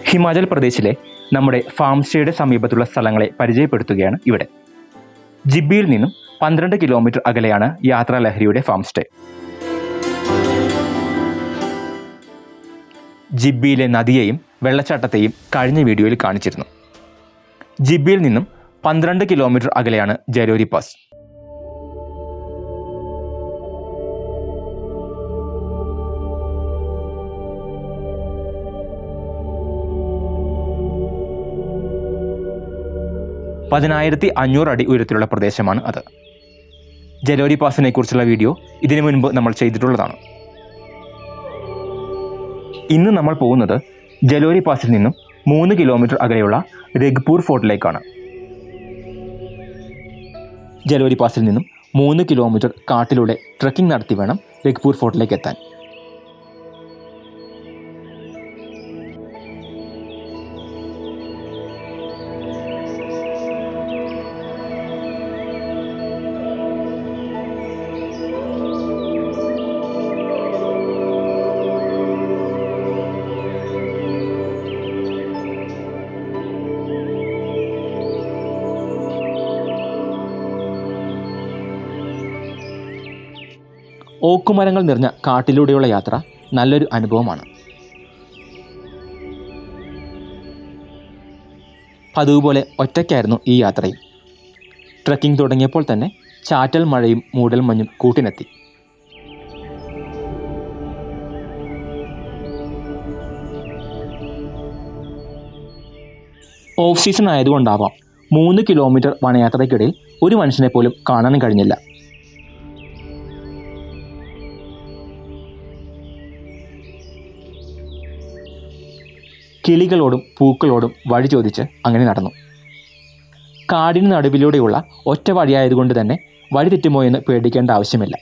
ഹിമാചൽ പ്രദേശിലെ നമ്മുടെ ഫാം സ്റ്റേയുടെ സമീപത്തുള്ള സ്ഥലങ്ങളെ പരിചയപ്പെടുത്തുകയാണ് ഇവിടെ. ജിബ്ബിയിൽ നിന്നും 12 കിലോമീറ്റർ അകലെയാണ് യാത്രാ ലഹരിയുടെ ഫാം സ്റ്റേ. ജിബ്ബിയിലെ നദിയെയും വെള്ളച്ചാട്ടത്തെയും കഴിഞ്ഞ വീഡിയോയിൽ കാണിച്ചിരുന്നു. ജിബ്ബിയിൽ നിന്നും 12 കിലോമീറ്റർ അകലെയാണ് ജലോരി പാസ്. (10,500 അടി ഉയരത്തിലുള്ള പ്രദേശമാണ് അത്. ജലോരി പാസിനെ കുറിച്ചുള്ള വീഡിയോ ഇതിനു മുൻപ് നമ്മൾ ചെയ്തിട്ടുള്ളതാണ്. ഇന്ന് നമ്മൾ പോകുന്നത് ജലോരി പാസിൽ നിന്നും 3 കിലോമീറ്റർ അകലെയുള്ള രഗ്പൂർ ഫോർട്ടിലേക്കാണ്. ജലോരി പാസിൽ നിന്നും 3 കിലോമീറ്റർ കാട്ടിലൂടെ ട്രെക്കിംഗ് നടത്തി വേണം രഗ്പൂർ ഫോർട്ടിലേക്ക് എത്താൻ. ഓക്കുമരങ്ങൾ നിറഞ്ഞ കാട്ടിലൂടെയുള്ള യാത്ര നല്ലൊരു അനുഭവമാണ്. പതിവുപോലെ ഒറ്റയ്ക്കായിരുന്നു ഈ യാത്രയിൽ. ട്രെക്കിംഗ് തുടങ്ങിയപ്പോൾ തന്നെ ചാറ്റൽ മഴയും മൂടൽ മഞ്ഞും കൂട്ടിനെത്തി. ഓഫ് സീസൺ ആയതുകൊണ്ടാവാം 3 കിലോമീറ്റർ വനയാത്രയ്ക്കിടയിൽ ഒരു മനുഷ്യനെ പോലും കാണാൻ കഴിഞ്ഞില്ല. കിളികളോടും പൂക്കളോടും വഴി ചോദിച്ച് അങ്ങനെ നടന്നു. കാടിന് നടുവിലൂടെയുള്ള ഒറ്റ വഴിയായതുകൊണ്ട് തന്നെ വഴി തെറ്റുമോ എന്ന് പേടിക്കേണ്ട ആവശ്യമില്ല.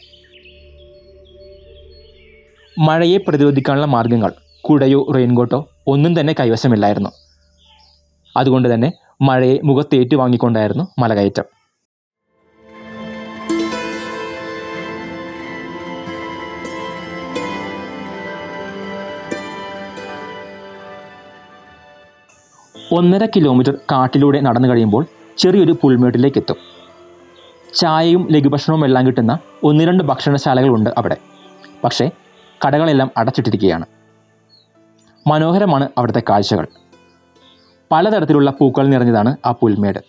മഴയെ പ്രതിരോധിക്കാനുള്ള മാർഗങ്ങൾ കുടയോ റെയിൻകോട്ടോ ഒന്നും തന്നെ കൈവശമില്ലായിരുന്നു. അതുകൊണ്ട് തന്നെ മഴയെ മുഖത്തേറ്റു വാങ്ങിക്കൊണ്ടായിരുന്നു മലകയറ്റം. ഒന്നര കിലോമീറ്റർ കാട്ടിലൂടെ നടന്നു കഴിയുമ്പോൾ ചെറിയൊരു പുൽമേട്ടിലേക്ക് എത്തും. ചായയും ലഘുഭക്ഷണവും എല്ലാം കിട്ടുന്ന 1-2 ഭക്ഷണശാലകളുണ്ട് അവിടെ. പക്ഷേ കടകളെല്ലാം അടച്ചിട്ടിരിക്കുകയാണ്. മനോഹരമാണ് അവിടുത്തെ കാഴ്ചകൾ. പലതരത്തിലുള്ള പൂക്കൾ നിറഞ്ഞതാണ് ആ പുൽമേട്.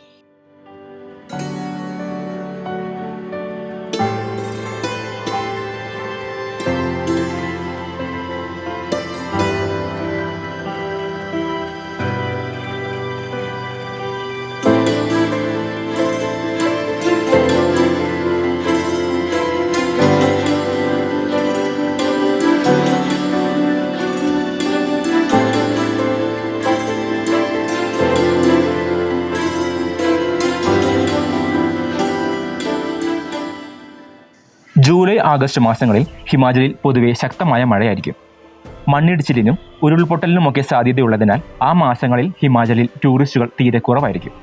ജൂലൈ ആഗസ്റ്റ് മാസങ്ങളിൽ ഹിമാചലിൽ പൊതുവെ ശക്തമായ മഴയായിരിക്കും. മണ്ണിടിച്ചിലിനും ഉരുൾപൊട്ടലിനുമൊക്കെ സാധ്യതയുള്ളതിനാൽ ആ മാസങ്ങളിൽ ഹിമാചലിൽ ടൂറിസ്റ്റുകൾ തീരെ കുറവായിരിക്കും.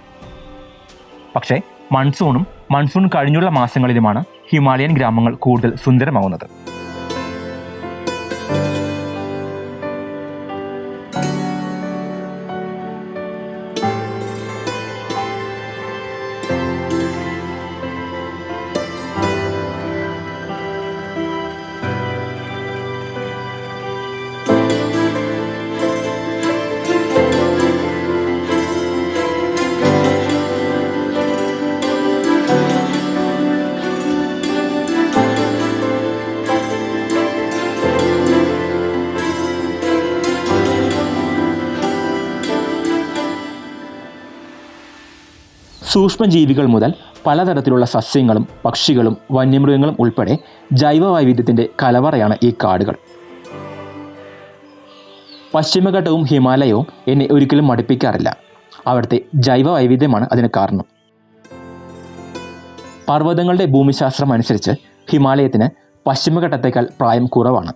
പക്ഷേ മൺസൂൺ കഴിഞ്ഞുള്ള മാസങ്ങളിലുമാണ് ഹിമാലയൻ ഗ്രാമങ്ങൾ കൂടുതൽ സുന്ദരമാവുന്നത്. സൂക്ഷ്മജീവികൾ മുതൽ പലതരത്തിലുള്ള സസ്യങ്ങളും പക്ഷികളും വന്യമൃഗങ്ങളും ഉൾപ്പെടെ ജൈവവൈവിധ്യത്തിൻ്റെ കലവറയാണ് ഈ കാടുകൾ. പശ്ചിമഘട്ടവും ഹിമാലയവും എന്നെ ഒരിക്കലും മടുപ്പിക്കാറില്ല. അവിടുത്തെ ജൈവവൈവിധ്യമാണ് അതിന് കാരണം. പർവ്വതങ്ങളുടെ ഭൂമിശാസ്ത്രം അനുസരിച്ച് ഹിമാലയത്തിന് പശ്ചിമഘട്ടത്തേക്കാൾ പ്രായം കുറവാണ്.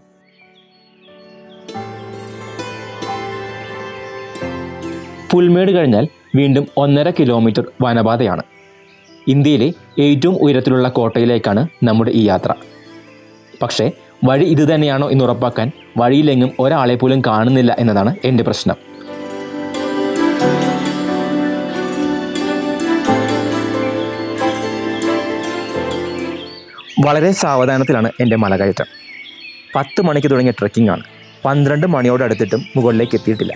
പുൽമേട് കഴിഞ്ഞാൽ വീണ്ടും 1.5 കിലോമീറ്റർ വനപാതയാണ്. ഇന്ത്യയിലെ ഏറ്റവും ഉയരത്തിലുള്ള കോട്ടയിലേക്കാണ് നമ്മുടെ ഈ യാത്ര. പക്ഷേ വഴി ഇതുതന്നെയാണോ എന്ന് ഉറപ്പാക്കാൻ വഴിയിലെങ്ങും ഒരാളെ പോലും കാണുന്നില്ല എന്നതാണ് എൻ്റെ പ്രശ്നം. വളരെ സാവധാനത്തിലാണ് എൻ്റെ മലകയറ്റം. 10 മണിക്ക് തുടങ്ങിയ ട്രെക്കിംഗ് ആണ്. 12 മണിയോടടുത്തിട്ടും മുകളിലേക്ക് എത്തിയിട്ടില്ല.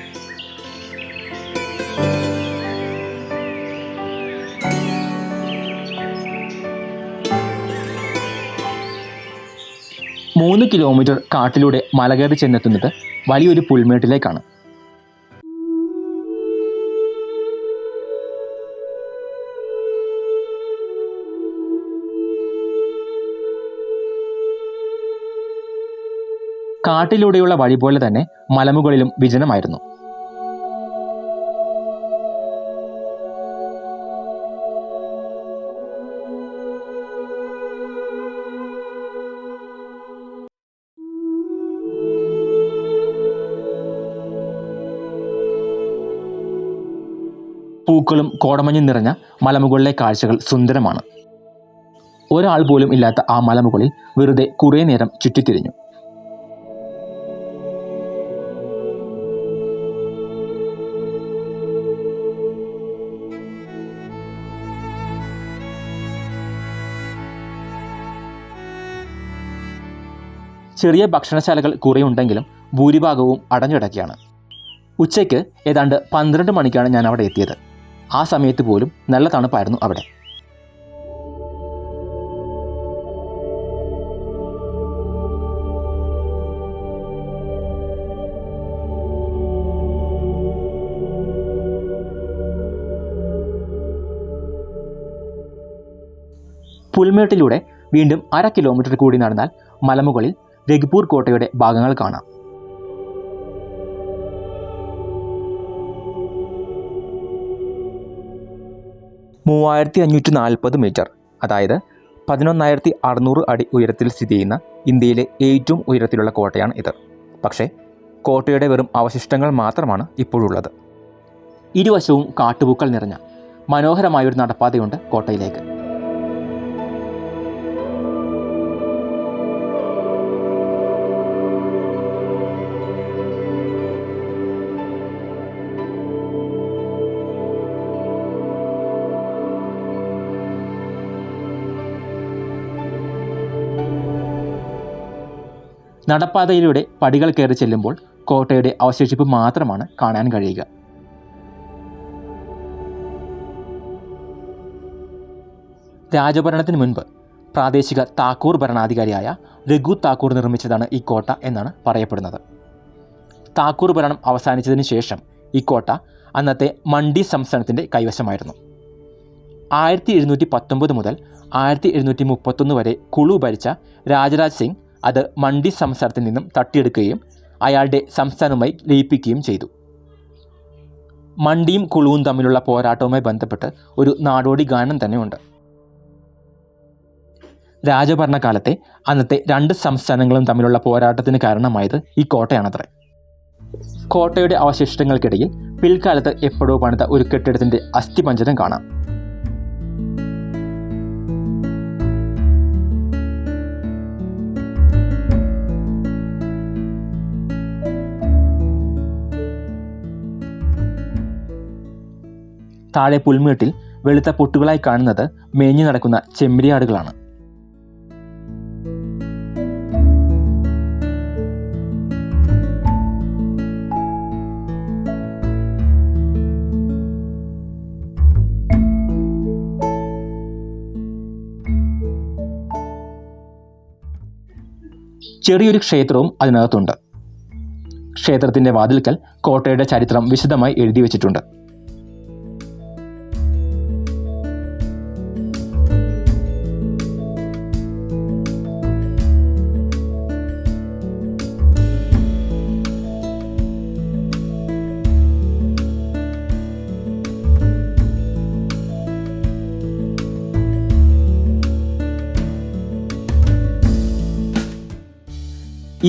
മൂന്ന് കിലോമീറ്റർ കാട്ടിലൂടെ മലകയറി ചെന്നെത്തുന്നത് വലിയൊരു പുൽമേട്ടിലേക്കാണ്. കാട്ടിലൂടെയുള്ള വഴി പോലെ തന്നെ മലമുകളിലും വിജനമായിരുന്നു. പൂക്കളും കോടമഞ്ഞും നിറഞ്ഞ മലമുകളിലെ കാഴ്ചകൾ സുന്ദരമാണ്. ഒരാൾ പോലും ഇല്ലാത്ത ആ മലമുകളിൽ വെറുതെ കുറേ നേരം ചുറ്റിത്തിരിഞ്ഞു. ചെറിയ ഭക്ഷണശാലകൾ കുറേയുണ്ടെങ്കിലും ഭൂരിഭാഗവും അടഞ്ഞിടക്കുകയാണ്. ഉച്ചയ്ക്ക് ഏതാണ്ട് 12 മണിക്കാണ് ഞാൻ അവിടെ എത്തിയത്. ആ സമയത്ത് പോലും നല്ല തണുപ്പായിരുന്നു അവിടെ. പുൽമേട്ടിലൂടെ വീണ്ടും 1/2 കിലോമീറ്റർ കൂടി നടന്നാൽ മലമുകളിൽ രഘ്പൂർ കോട്ടയുടെ ഭാഗങ്ങൾ കാണാം. മീറ്റർ, അതായത് 11,600 അടി ഉയരത്തിൽ സ്ഥിതി ചെയ്യുന്ന ഇന്ത്യയിലെ ഏറ്റവും ഉയരത്തിലുള്ള കോട്ടയാണ് ഇത്. പക്ഷേ കോട്ടയുടെ വെറും അവശിഷ്ടങ്ങൾ മാത്രമാണ് ഇപ്പോഴുള്ളത്. ഇരുവശവും കാട്ടുപൂക്കൾ നിറഞ്ഞ മനോഹരമായൊരു നടപ്പാതയുണ്ട് കോട്ടയിലേക്ക്. നടപ്പാതയിലൂടെ പടികൾ കയറി ചെല്ലുമ്പോൾ കോട്ടയുടെ അവശേഷിപ്പ് മാത്രമാണ് കാണാൻ കഴിയുക. രാജഭരണത്തിന് മുൻപ് പ്രാദേശിക താക്കൂർ ഭരണാധികാരിയായ രഘു താക്കൂർ നിർമ്മിച്ചതാണ് ഈ കോട്ട എന്നാണ് പറയപ്പെടുന്നത്. താക്കൂർ ഭരണം അവസാനിച്ചതിന് ശേഷം ഈ കോട്ട അന്നത്തെ മണ്ഡി സംസ്ഥാനത്തിൻ്റെ കൈവശമായിരുന്നു. 1719 മുതൽ 1731 വരെ കുളു ഭരിച്ച രാജരാജ് സിംഗ് അത് മണ്ഡി സംസ്ഥാനത്തിൽ നിന്നും തട്ടിയെടുക്കുകയും അയാളുടെ സംസ്ഥാനവുമായി ലയിപ്പിക്കുകയും ചെയ്തു. മണ്ഡിയും കുളുവും തമ്മിലുള്ള പോരാട്ടവുമായി ബന്ധപ്പെട്ട് ഒരു നാടോടി ഗാനം തന്നെയുണ്ട്. രാജഭരണകാലത്തെ അന്നത്തെ 2 സംസ്ഥാനങ്ങളും തമ്മിലുള്ള പോരാട്ടത്തിന് കാരണമായത് ഈ കോട്ടയാണത്രേ. കോട്ടയുടെ അവശിഷ്ടങ്ങൾക്കിടയിൽ പിൽക്കാലത്ത് എപ്പോഴോ പണിത ഒരു കെട്ടിടത്തിൻ്റെ അസ്ഥിപഞ്ജരം കാണാം. താഴെ പുൽമേട്ടിൽ വെളുത്ത പൊട്ടുകളായി കാണുന്നത് മേഞ്ഞു നടക്കുന്ന ചെമ്മരിയാടുകളാണ്. ചെറിയൊരു ക്ഷേത്രവും അതിനകത്തുണ്ട്. ക്ഷേത്രത്തിൻ്റെ വാതിൽക്കൽ കോട്ടയുടെ ചരിത്രം വിശദമായി എഴുതി വച്ചിട്ടുണ്ട്.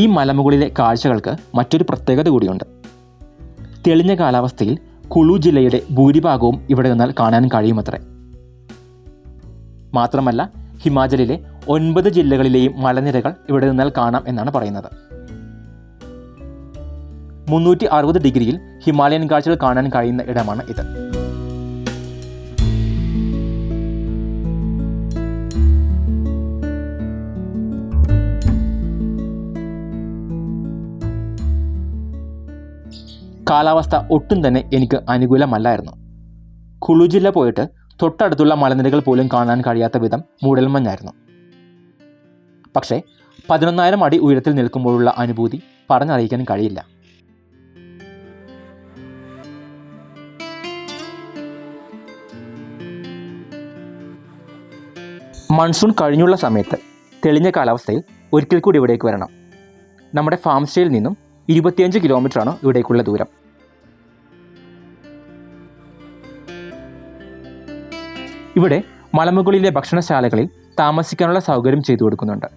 ഈ മലമുകളിലെ കാഴ്ചകൾക്ക് മറ്റൊരു പ്രത്യേകത കൂടിയുണ്ട്. തെളിഞ്ഞ കാലാവസ്ഥയിൽ കുളു ജില്ലയുടെ ഭൂരിഭാഗവും ഇവിടെ നിന്നാൽ കാണാൻ കഴിയുമത്രേ. മാത്രമല്ല ഹിമാചലിലെ 9 ജില്ലകളിലെയും മലനിരകൾ ഇവിടെ നിന്നാൽ കാണാം എന്നാണ് പറയുന്നത്. 360 ഡിഗ്രിയിൽ ഹിമാലയൻ കാഴ്ചകൾ കാണാൻ കഴിയുന്ന ഇടമാണ് ഇത്. കാലാവസ്ഥ ഒട്ടും തന്നെ എനിക്ക് അനുകൂലമല്ലായിരുന്നു. കുളു ജില്ല പോയിട്ട് തൊട്ടടുത്തുള്ള മലനിരകൾ പോലും കാണാൻ കഴിയാത്ത വിധം മൂടൽമഞ്ഞായിരുന്നു. പക്ഷേ 11,000 അടി ഉയരത്തിൽ നിൽക്കുമ്പോഴുള്ള അനുഭൂതി പറഞ്ഞറിയിക്കാൻ കഴിയില്ല. മൺസൂൺ കഴിഞ്ഞുള്ള സമയത്ത് തെളിഞ്ഞ കാലാവസ്ഥയിൽ ഒരിക്കൽ കൂടി ഇവിടേക്ക് വരണം. നമ്മുടെ ഫാം സ്റ്റേയിൽ നിന്നും 25 കിലോമീറ്ററാണ് ഇവിടേക്കുള്ള ദൂരം. ഇവിടെ മലമുകളിലെ ഭക്ഷണശാലകളിൽ താമസിക്കാനുള്ള സൗകര്യം ചെയ്തു കൊടുക്കുന്നുണ്ട്.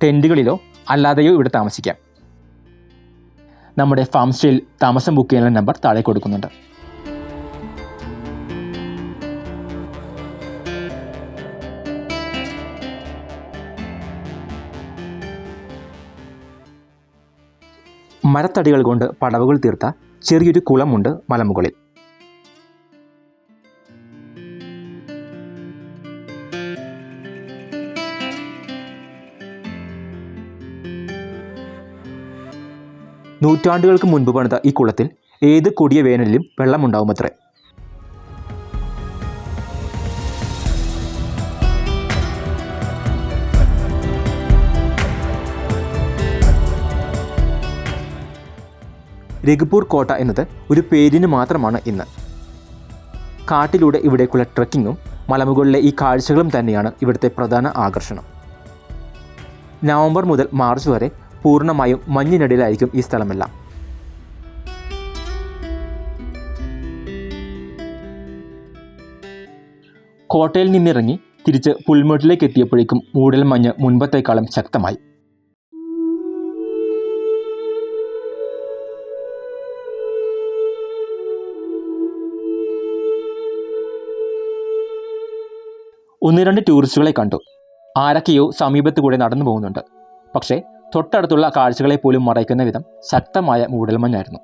ടെൻറ്റുകളിലോ അല്ലാതെയോ ഇവിടെ താമസിക്കാം. നമ്മുടെ ഫാം സ്റ്റേയിൽ താമസം ബുക്ക് ചെയ്യാനുള്ള നമ്പർ താഴെ കൊടുക്കുന്നുണ്ട്. മരത്തടികൾ കൊണ്ട് പടവുകൾ തീർത്ത ചെറിയൊരു കുളമുണ്ട് മലമുകളിൽ. നൂറ്റാണ്ടുകൾക്ക് മുൻപ് പണിത ഈ കുളത്തിൽ ഏത് കൊടിയ വേനലിലും വെള്ളമുണ്ടാവുമത്രേ. രഘുപൂർ കോട്ട എന്നത് ഒരു പേരിന് മാത്രമാണ് ഇന്ന്. കാട്ടിലൂടെ ഇവിടേക്കുള്ള ട്രെക്കിങ്ങും മലമുകളിലെ ഈ കാഴ്ചകളും തന്നെയാണ് ഇവിടുത്തെ പ്രധാന ആകർഷണം. നവംബർ മുതൽ മാർച്ച് വരെ പൂർണ്ണമായും മഞ്ഞിനടിയിലായിരിക്കും ഈ സ്ഥലമെല്ലാം. കോട്ടയിൽ നിന്നിറങ്ങി തിരിച്ച് പുൽമേട്ടിലേക്ക് എത്തിയപ്പോഴേക്കും മൂടൽമഞ്ഞ് മുൻപത്തേക്കാളും ശക്തമായി. ഒന്ന് രണ്ട് ടൂറിസ്റ്റുകളെ കണ്ടു. ആരൊക്കെയോ സമീപത്ത് കൂടെ നടന്നു പോകുന്നുണ്ട്. പക്ഷേ തൊട്ടടുത്തുള്ള കാഴ്ചകളെ പോലും മറയ്ക്കുന്ന വിധം ശക്തമായ മൂടൽമഞ്ഞായിരുന്നു.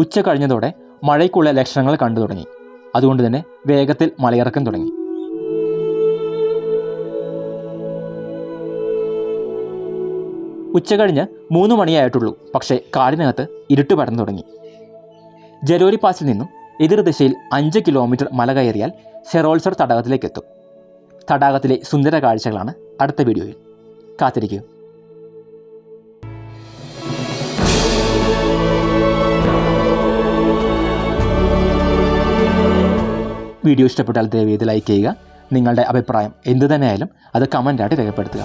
ഉച്ച കഴിഞ്ഞതോടെ മഴയ്ക്കുള്ള ലക്ഷണങ്ങൾ കണ്ടു തുടങ്ങി. അതുകൊണ്ട് തന്നെ വേഗത്തിൽ മലയിറക്കം തുടങ്ങി. ഉച്ച കഴിഞ്ഞ് 3 മണിയായിട്ടുള്ളൂ. പക്ഷേ കാടിനകത്ത് ഇരുട്ട് പടർന്നു തുടങ്ങി. ജലോരി പാസിൽ നിന്നും എതിർദിശയിൽ 5 കിലോമീറ്റർ മല കയറിയാൽ സെറോൾസർ തടാകത്തിലേക്ക് എത്തും. തടാകത്തിലെ സുന്ദര കാഴ്ചകളാണ് അടുത്ത വീഡിയോയിൽ. കാത്തിരിക്കൂ. വീഡിയോ ഇഷ്ടപ്പെട്ടാൽ ദയവേത് ലൈക്ക് ചെയ്യുക. നിങ്ങളുടെ അഭിപ്രായം എന്തു തന്നെയായാലും അത് കമൻ്റായിട്ട് രേഖപ്പെടുത്തുക.